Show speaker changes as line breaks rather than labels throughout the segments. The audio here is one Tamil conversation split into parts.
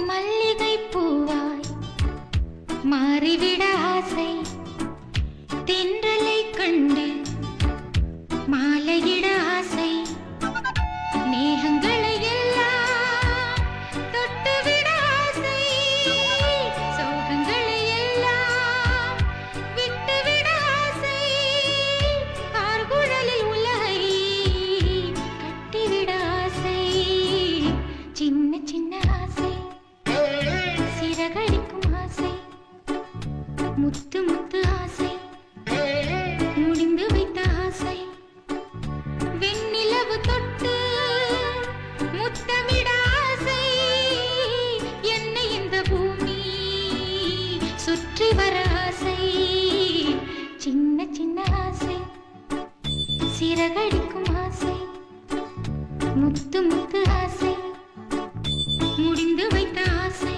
மல்லிகை பூவாய் மாறிவிட ஆசை, தென்றலை கண்டு மாலையிட ஆசை, மேகங்களை எல்லாம் தொட்டுவிட ஆசை, சோகங்களை எல்லாம் விட்டுவிட ஆசை, கார்குழலில் உலகை கட்டிவிட ஆசை, சின்ன சின்ன ஆசை, சிறகடிக்கும் ஆசை, முத்து முத்து ஆசை, முடிந்து வைத்த ஆசை, வெண்ணிலவு தொட்டு முத்தமிட ஆசை, என்னை இந்த பூமி சுற்றி வர ஆசை, சின்ன சின்ன ஆசை, சிறகடிக்கும் ஆசை, முத்து முத்து ஆசை, முடிந்து வைத்த ஆசை.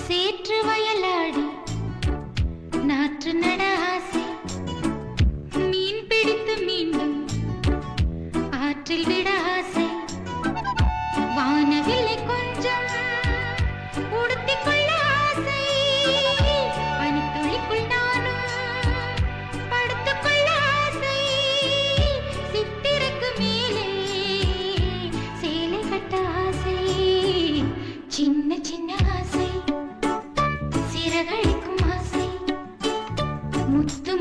சேற்று வயலாடி நாற்று நட ஆசை, மீன் பிடித்து மீண்டும் ஆற்றில் விட ஆசை, வானவில்லை கொஞ்சம் உடுத்திக் கொள்ள ஆசை, பனித்துளிக்குள் நானும் படுத்துக் கொள்ள ஆசை, சித்திரைக்கு மேலே சேலை கட்ட ஆசை, சின்ன சின்ன ஆசை, சிறகடிக்கும் ஆசை, முத்து